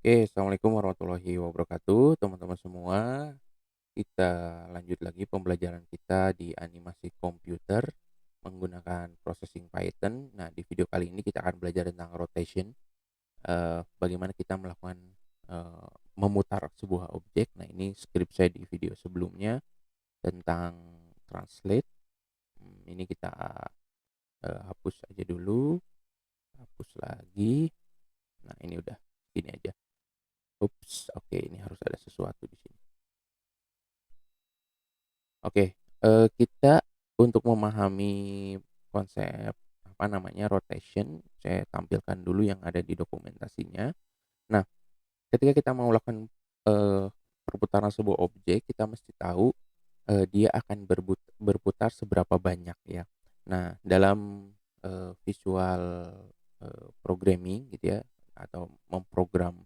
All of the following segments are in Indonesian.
Oke, assalamualaikum warahmatullahi wabarakatuh, teman-teman semua. Kita lanjut lagi pembelajaran kita di animasi komputer menggunakan processing Python. Nah, di video kali ini kita akan belajar tentang rotation, bagaimana kita melakukan memutar sebuah objek. Nah, ini skrip saya di video sebelumnya tentang translate. Ini kita hapus aja dulu, hapus lagi. Nah, ini udah gini aja. Ups, oke, ini harus ada sesuatu di sini. Oke, kita untuk memahami konsep, apa namanya, rotation, saya tampilkan dulu yang ada di dokumentasinya. Nah, ketika kita mau melakukan, eee, perputaran sebuah objek, kita mesti tahu, dia akan berputar seberapa banyak ya. Nah, dalam, visual, programming gitu ya, atau memprogram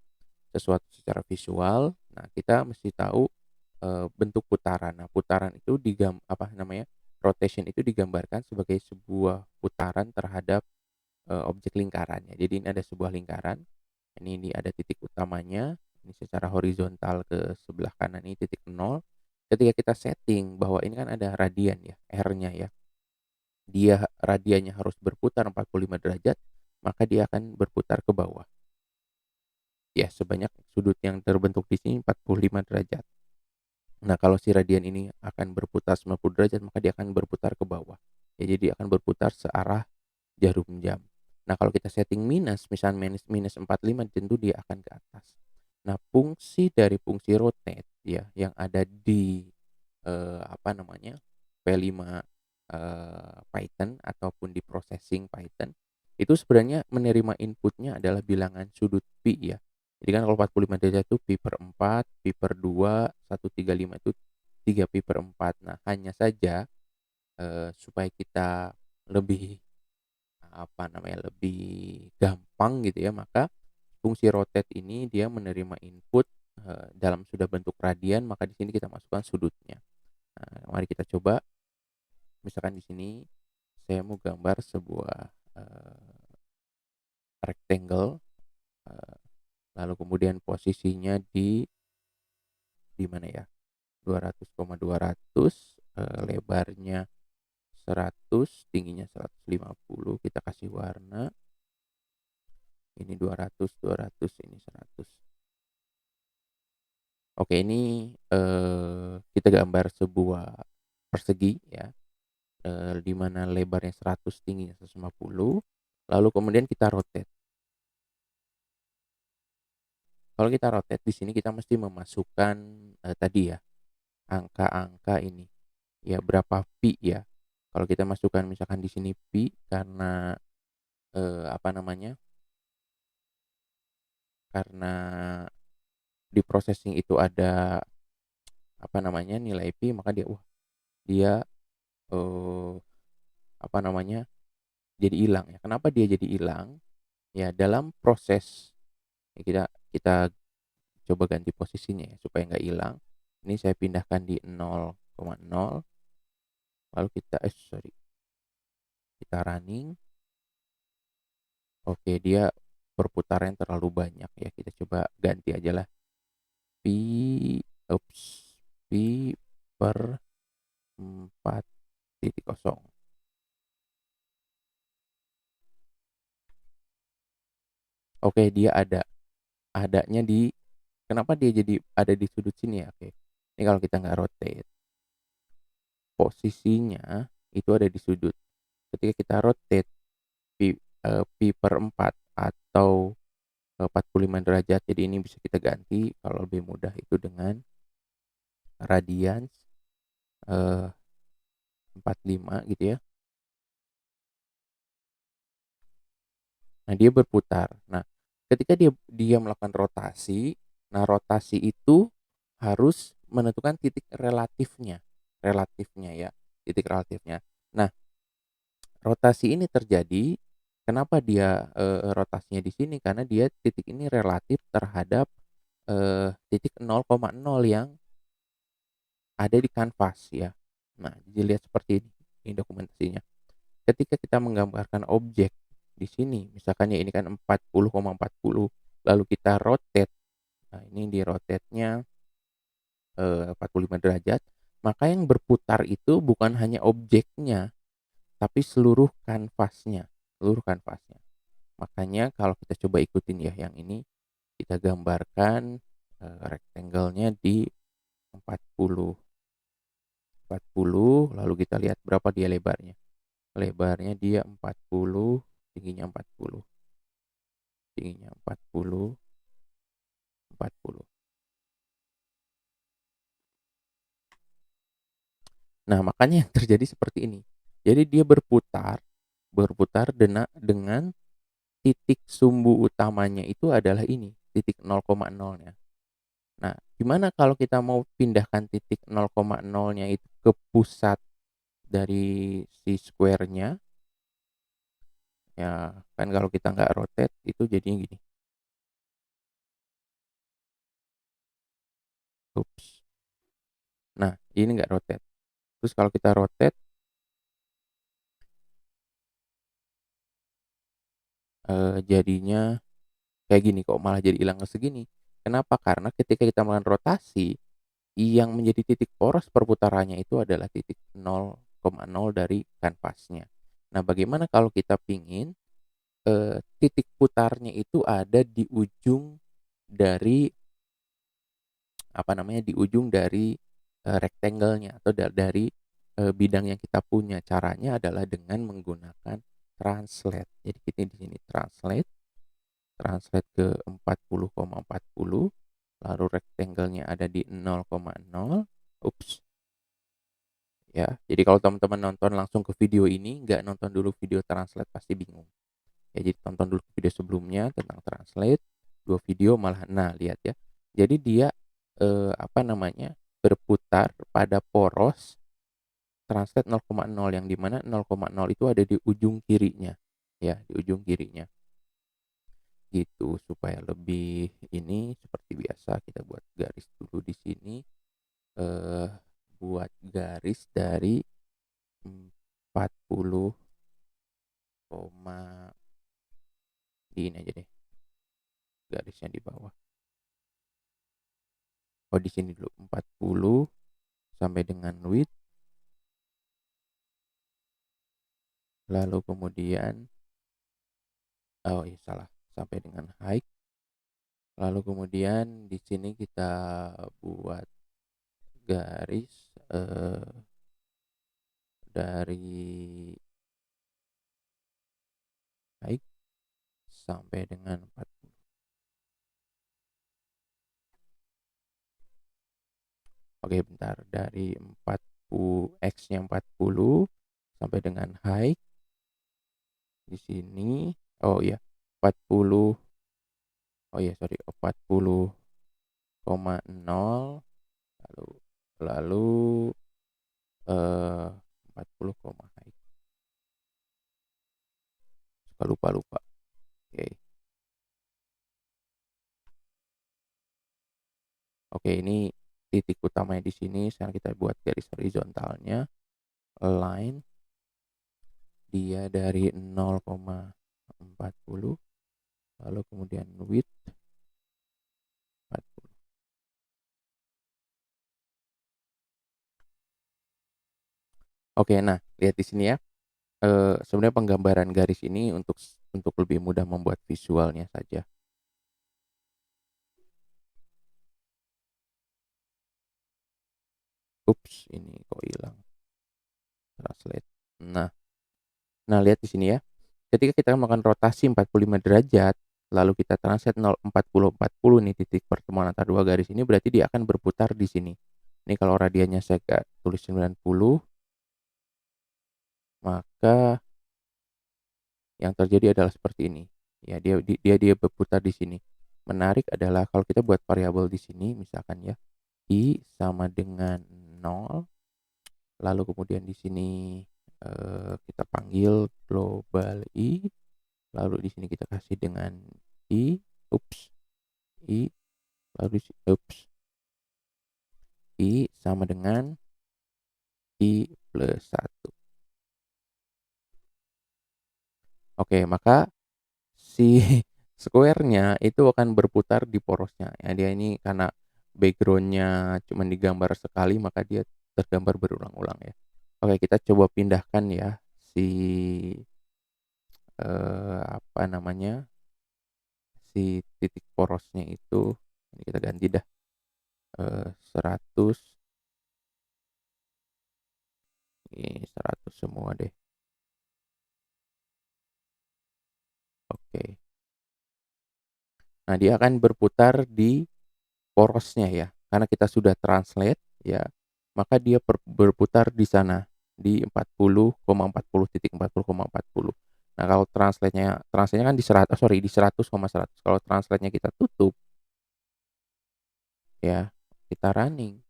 sesuatu secara visual, nah kita mesti tahu bentuk putaran. Nah, putaran itu apa namanya, rotation itu digambarkan sebagai sebuah putaran terhadap, objek lingkarannya. Jadi ini ada sebuah lingkaran, ini ada titik utamanya, ini secara horizontal ke sebelah kanan ini titik nol. Ketika kita setting bahwa ini kan ada radian ya, R-nya ya, dia radiannya harus berputar 45 derajat, maka dia akan berputar ke bawah. Ya, sebanyak sudut yang terbentuk di sini 45 derajat. Nah, kalau si radian ini akan berputar 90 derajat, maka dia akan berputar ke bawah. Ya, jadi dia akan berputar searah jarum jam. Nah, kalau kita setting minus, misalnya minus minus 45, tentu dia akan ke atas. Nah, fungsi dari fungsi rotate ya yang ada di apa namanya, P5 Python ataupun di processing Python, itu sebenarnya menerima inputnya adalah bilangan sudut pi ya. Jadi kan kalau 45 derajat itu pi per 4, pi per 2, 135 itu 3 pi per 4. Nah, hanya saja, supaya kita lebih, apa namanya, lebih gampang gitu ya, maka fungsi rotate ini dia menerima input, dalam sudah bentuk radian, maka di sini kita masukkan sudutnya. Nah, mari kita coba. Misalkan di sini saya mau gambar sebuah, rectangle, eee, lalu kemudian posisinya di mana ya, 200,200, lebarnya 100, tingginya 150, kita kasih warna, ini 200, 200, ini 100. Oke, ini, kita gambar sebuah persegi ya, di mana lebarnya 100, tingginya 150, lalu kemudian kita rotate. Kalau kita rotate di sini kita mesti memasukkan, tadi ya, angka-angka ini, ya berapa pi ya. Kalau kita masukkan misalkan di sini pi karena, apa namanya, karena di processing itu ada, apa namanya, nilai pi, maka dia, eee, apa namanya, jadi hilang ya. Kenapa dia jadi hilang? Ya dalam proses, ya kita coba ganti posisinya ya supaya nggak hilang. Ini saya pindahkan di 0,0, lalu kita running. Oke, dia perputarannya terlalu banyak ya, kita coba ganti ajalah pi ups, pi per 4,0. Oke, dia adanya di, kenapa dia jadi ada di sudut sini ya, oke. Ini kalau kita nggak rotate, posisinya itu ada di sudut. Ketika kita rotate pi per 4 atau, 45 derajat, jadi ini bisa kita ganti kalau lebih mudah itu dengan radians, eee, 45 gitu ya. Nah, dia berputar. Nah, ketika dia dia melakukan rotasi, nah rotasi itu harus menentukan titik relatifnya ya, titik relatifnya. Nah, rotasi ini terjadi, kenapa dia, rotasinya di sini, karena dia titik ini relatif terhadap, titik 0,0 yang ada di kanvas ya. Nah, dilihat seperti ini dokumentasinya. Ketika kita menggambarkan objek di sini, misalkan ya ini kan 40,40, lalu kita rotate. Nah, ini di rotate-nya 45 derajat, maka yang berputar itu bukan hanya objeknya, tapi seluruh kanvasnya. Makanya kalau kita coba ikutin ya yang ini, kita gambarkan, rectangle-nya di 40, 40, lalu kita lihat berapa dia lebarnya. Lebarnya dia 40, tingginya 40, tingginya 40, 40. Nah, makanya yang terjadi seperti ini. Jadi dia berputar dengan titik sumbu utamanya itu adalah ini, titik 0,0-nya. Nah, gimana kalau kita mau pindahkan titik 0,0-nya itu ke pusat dari si square-nya? Ya, kan kalau kita nggak rotate itu jadinya gini. Ups. Nah, ini nggak rotate. Terus kalau kita rotate, jadinya kayak gini kok, malah jadi hilang segini. Kenapa? Karena ketika kita melakukan rotasi, yang menjadi titik poros perputarannya itu adalah titik 0,0 dari kanvasnya. Nah, bagaimana kalau kita pingin titik putarnya itu ada di ujung dari, apa namanya, di ujung dari, rectangle-nya atau dari, bidang yang kita punya. Caranya adalah dengan menggunakan translate. Jadi kita di sini translate, translate ke 40,40, lalu rectangle-nya ada di 0,0. Ups, ya. Jadi kalau teman-teman nonton langsung ke video ini, nggak nonton dulu video translate pasti bingung. Ya, jadi tonton dulu video sebelumnya tentang translate, 2 video malah, nah lihat ya. Jadi dia, apa namanya, berputar pada poros translate 0,0 yang di mana 0,0 itu ada di ujung kirinya, ya, di ujung kirinya. Gitu, supaya lebih ini seperti biasa kita buat garis dulu di sini, eee, buat garis dari 40, di ini aja deh, garisnya di bawah. Oh, di sini dulu 40 sampai dengan width, lalu kemudian, oh iya salah, sampai dengan height, lalu kemudian di sini kita buat garis, dari height sampai dengan 40. Oke, bentar, dari 40 X-nya 40 sampai dengan height di sini, oh iya, 40, oh iya sorry, 40,0, lalu lalu, eee, 40 height, suka lupa-lupa. Oke. Oke, ini titik utamanya di sini, sekarang kita buat garis horizontalnya, line dia dari 0,40, lalu kemudian width 40. Oke, nah lihat di sini ya, sebenarnya penggambaran garis ini untuk lebih mudah membuat visualnya saja. Ups, ini kok hilang translate. Nah nah lihat di sini ya, ketika kita melakukan rotasi 45 derajat, lalu kita translate 40 nih titik pertemuan antara dua garis ini, berarti dia akan berputar di sini. Ini kalau radiannya saya tulis 90, maka yang terjadi adalah seperti ini. Ya, dia berputar di sini. Menarik adalah kalau kita buat variabel di sini misalkan ya, I sama dengan 0, lalu kemudian di sini, kita panggil global I, lalu di sini kita kasih dengan I, ups, I, lalu ups, I sama dengan I plus 1. Oke, maka si Square-nya itu akan berputar di porosnya. Ya, dia ini karena background-nya cuman digambar sekali, maka dia tergambar berulang-ulang ya. Oke, kita coba pindahkan ya si, apa namanya, si titik porosnya itu, ini kita ganti dah, 100, ini 100 semua deh. Oke. Nah, dia akan berputar di porosnya ya, karena kita sudah translate ya, maka dia berputar di sana, di 40,40 titik 40,40. Nah, kalau translate-nya kan di 100, sorry, di 100,100. Kalau translate-nya kita tutup ya, kita running,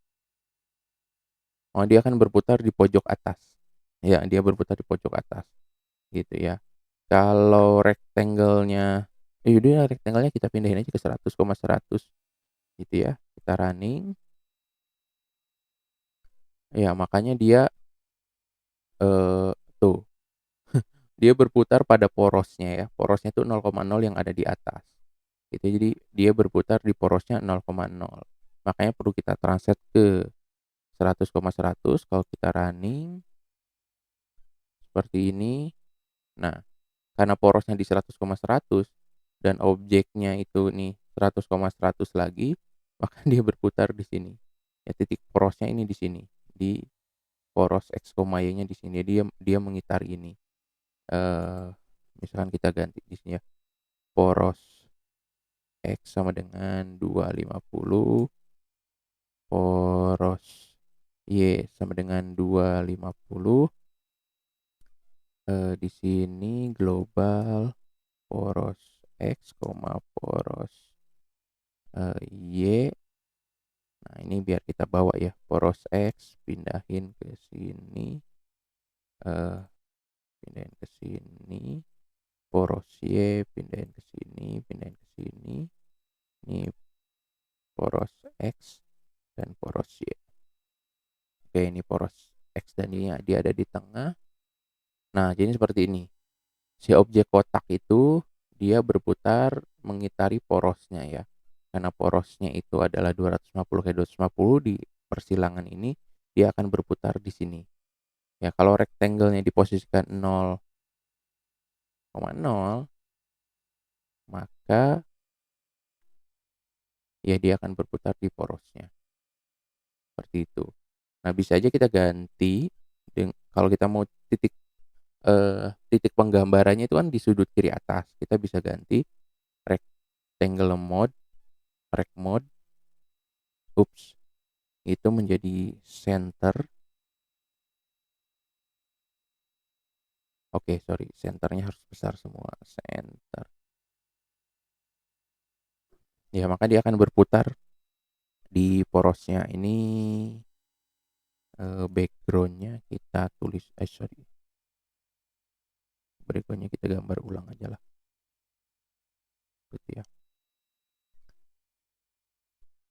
oh dia akan berputar di pojok atas. Ya, dia berputar di pojok atas gitu ya. Kalau rectangle-nya, yaudah rectangle-nya kita pindahin aja ke 100,100 gitu ya. Kita running, ya makanya dia, tuh, dia berputar pada porosnya ya, porosnya itu 0,0 yang ada di atas, gitu. Jadi dia berputar di porosnya 0,0. Makanya perlu kita translate ke 100,100, kalau kita running seperti ini. Nah, karena porosnya di 100,100 dan objeknya itu nih 100,100 lagi, maka dia berputar di sini. Ya, titik porosnya ini di sini, di poros X, Y-nya di sini. Dia dia mengitari ini. Eh, Misalkan kita ganti di sini ya. Poros X sama dengan 250, poros Y sama dengan 250. Di sini global poros X, poros Y. Nah, ini biar kita bawa ya, poros X pindahin ke sini, eh pindahin ke sini, poros Y pindahin ke sini, pindahin ke sini. Ini poros X dan poros Y. Oke, ini poros X dan Y dia ada di tengah. Nah, jadi seperti ini. Si objek kotak itu dia berputar mengitari porosnya ya. Karena porosnya itu adalah 250 ke 250 di persilangan ini, dia akan berputar di sini. Ya, kalau rectangle-nya diposisikan 0,0, maka ya dia akan berputar di porosnya. Seperti itu. Nah, bisa aja kita ganti kalau kita mau titik penggambarannya itu kan di sudut kiri atas. Kita bisa ganti rectangle mode, rect mode, oops, itu menjadi center. Oke, sorry, centernya harus besar semua, center. Ya, maka dia akan berputar di porosnya. Ini backgroundnya kita tulis, sorry, backgroundnya kita gambar ulang aja lah, gitu ya.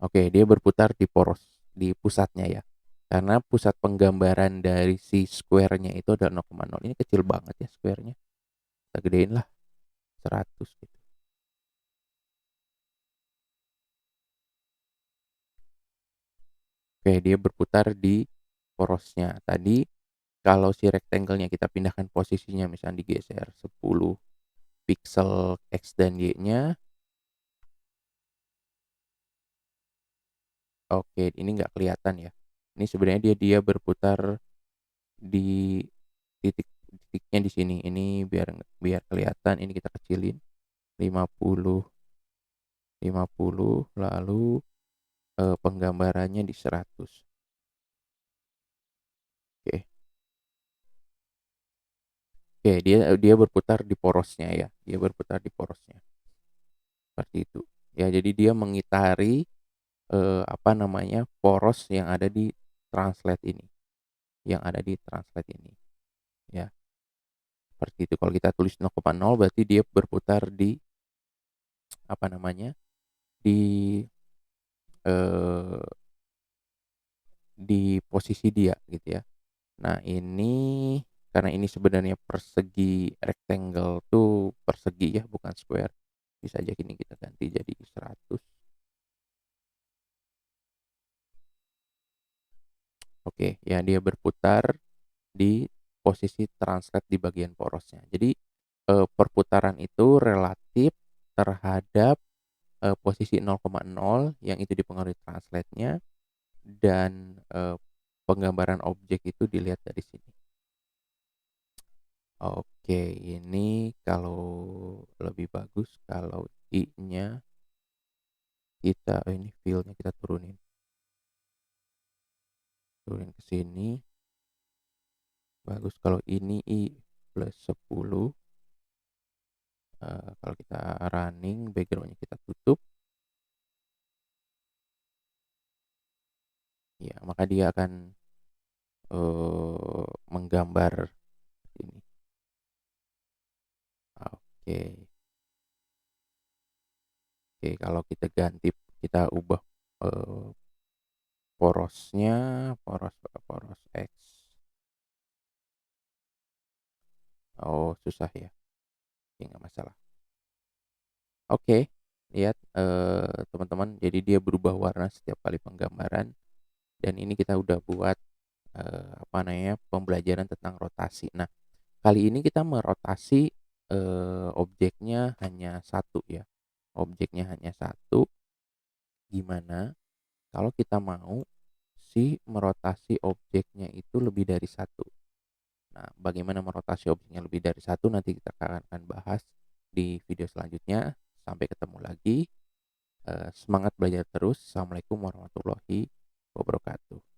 Oke, dia berputar di poros, di pusatnya ya. Karena pusat penggambaran dari si square-nya itu adalah 0,0. Ini kecil banget ya square-nya. Kita gedein lah 100 gitu. Oke, dia berputar di porosnya. Tadi kalau si rectangle-nya kita pindahkan posisinya, misalnya digeser 10 pixel X dan Y-nya. Oke, ini nggak kelihatan ya. Ini sebenarnya dia dia berputar di titiknya di sini. Ini biar biar kelihatan. Ini kita kecilin 50, 50, lalu penggambarannya di 100. Oke. Oke, dia dia berputar di porosnya ya. Dia berputar di porosnya. Seperti itu. Ya, jadi dia mengitari, apa namanya, poros yang ada di translate ini. Yang ada di translate ini. Ya, seperti itu. Kalau kita tulis 0,0 berarti dia berputar di, apa namanya, di, eh, di posisi dia gitu ya. Nah, ini karena ini sebenarnya persegi, rectangle tuh persegi ya, bukan square. Bisa aja gini kita ganti jadi 100. Oke, ya dia berputar di posisi translate di bagian porosnya. Jadi, perputaran itu relatif terhadap, posisi 0,0 yang itu dipengaruhi translate-nya dan, penggambaran objek itu dilihat dari sini. Oke, ini kalau lebih bagus kalau I-nya kita ini fill-nya kita turunin ke sini. Bagus kalau ini I plus 10, kalau kita running background-nya kita tutup, ya maka dia akan, menggambar ini. Oke oke kalau kita ganti, kita ubah, eee, porosnya, poros X. Oh susah ya? Oke nggak masalah. Oke, lihat, teman-teman, jadi dia berubah warna setiap kali penggambaran dan ini kita udah buat, apa namanya, pembelajaran tentang rotasi. Nah, kali ini kita merotasi, objeknya hanya satu ya, objeknya hanya satu. Gimana kalau kita mau si merotasi objeknya itu lebih dari satu? Nah, bagaimana merotasi objeknya lebih dari satu nanti kita akan bahas di video selanjutnya. Sampai ketemu lagi. Semangat belajar terus. Assalamualaikum warahmatullahi wabarakatuh.